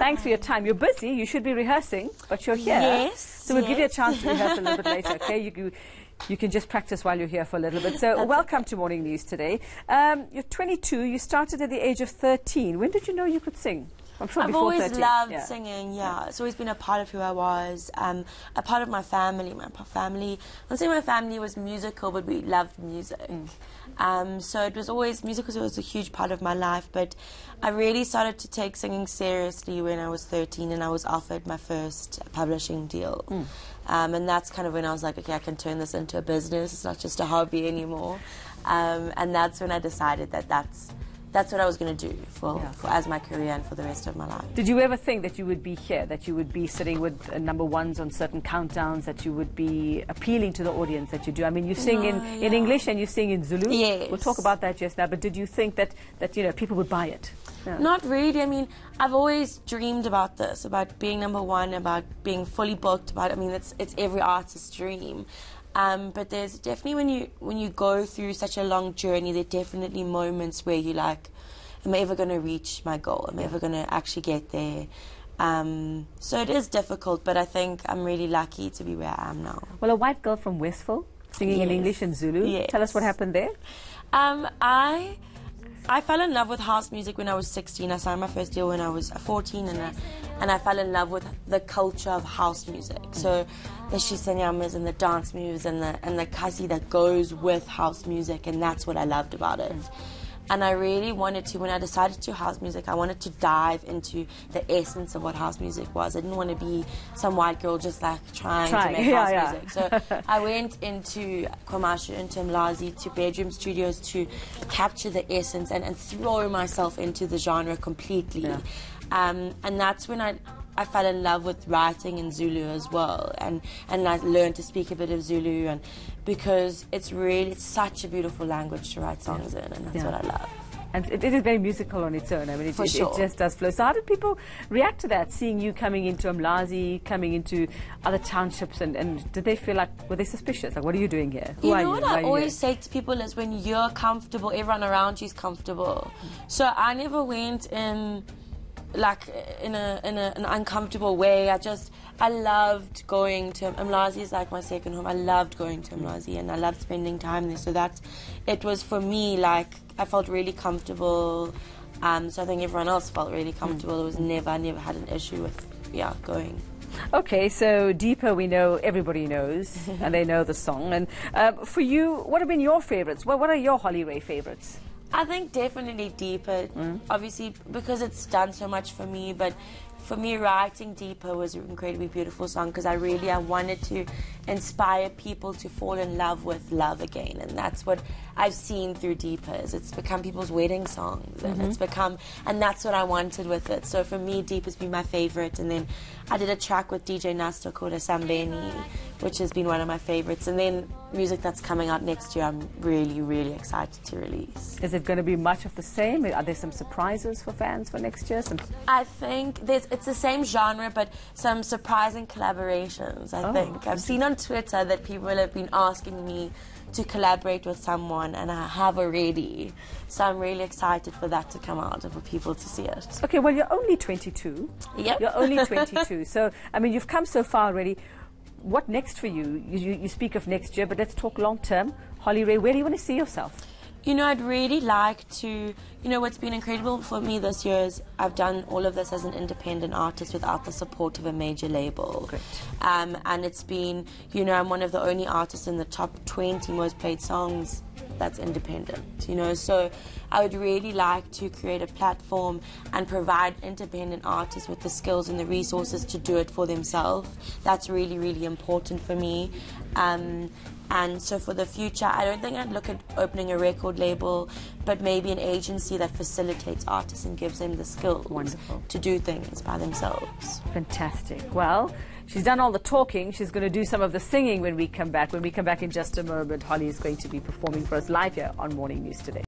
Thanks for your time. You're busy. You should be rehearsing, but you're here. Yes. So we'll give you a chance to rehearse a little bit later, okay? You can just practice while you're here for a little bit. So welcome to Morning News today. You're 22. You started at the age of 13. When did you know you could sing? I'm sure I've before always 13. loved singing, yeah. It's always been a part of who I was, a part of my family. My family, I'd say my family was musical, but we loved music. So it was always, music was always a huge part of my life, but I really started to take singing seriously when I was 13 and I was offered my first publishing deal. And that's kind of when I was like, okay, I can turn this into a business. It's not just a hobby anymore. And that's when I decided that that's what I was going to do for as my career and for the rest of my life. Did you ever think that you would be here, that you would be sitting with #1s on certain countdowns, that you would be appealing to the audience that you do? I mean, you sing in English and you sing in Zulu. Yes. We'll talk about that just now, but did you think that you know, people would buy it? Yeah. Not really. I mean, I've always dreamed about this, about being #1, about being fully booked, I mean, it's every artist's dream. But there's definitely, when you go through such a long journey, there are definitely moments where you're like, am I ever going to reach my goal? Am I ever going to actually get there? So it is difficult, but I think I'm really lucky to be where I am now. Well, a white girl from Westville, singing in English and Zulu. Yes. Tell us what happened there. I fell in love with house music when I was 16. I signed my first deal when I was 14, and I fell in love with the culture of house music. So the shisanyamas and the dance moves and the kasi that goes with house music, and that's what I loved about it. And I really wanted to, when I decided to do house music, I wanted to dive into the essence of what house music was. I didn't want to be some white girl just like trying to make house music. So I went into Kwamashu, into Mlazi, to bedroom studios to capture the essence and throw myself into the genre completely. And that's when I fell in love with writing in Zulu as well, and I learned to speak a bit of Zulu, and because it's such a beautiful language to write songs in, and that's what I love. And it is very musical on its own. I mean, it just does flow. So how did people react to that, seeing you coming into Mlazi, coming into other townships, and did they feel like, were they suspicious? Like, what are you doing here? Who are you? What I always say to people is, when you're comfortable, everyone around you is comfortable. So I never went in like in an uncomfortable way. I loved going to Mlazi. Is like my second home. I loved going to Mlazi, and I loved spending time there. So it was for me, like, I felt really comfortable. So I think everyone else felt really comfortable. It was I never had an issue with going. Okay, so Deeper, we know, everybody knows, and they know the song. And for you, what have been your favourites? What are your Holly Ray favourites? I think definitely Deeper, obviously because it's done so much for me, but for me, writing Deeper was an incredibly beautiful song, because I wanted to inspire people to fall in love with love again, and that's what I've seen through Deeper. It's become people's wedding songs, and that's what I wanted with it. So for me, Deeper's been my favorite, and then I did a track with DJ Nasta called Sambeni, which has been one of my favorites, and then music that's coming out next year I'm really, really excited to release. Is it going to be much of the same? Are there some surprises for fans for next year? I think it's the same genre, but some surprising collaborations, I think. I've seen on Twitter that people have been asking me to collaborate with someone, and I have already. So I'm really excited for that to come out and for people to see it. Okay, well, you're only 22. Yep. You're only 22. So, I mean, you've come so far already. What next for you? You speak of next year, but let's talk long term. Holly Ray, where do you want to see yourself? You know, I'd really like to, what's been incredible for me this year is I've done all of this as an independent artist without the support of a major label. Great. And it's been, I'm one of the only artists in the top 20 most played songs that's independent, so I would really like to create a platform and provide independent artists with the skills and the resources to do it for themselves. That's really, really important for me. And so for the future, I don't think I'd look at opening a record label, but maybe an agency that facilitates artists and gives them the skills to do things by themselves. Fantastic. Well, she's done all the talking. She's going to do some of the singing when we come back. When we come back in just a moment, Holly is going to be performing for us live here on Morning News Today.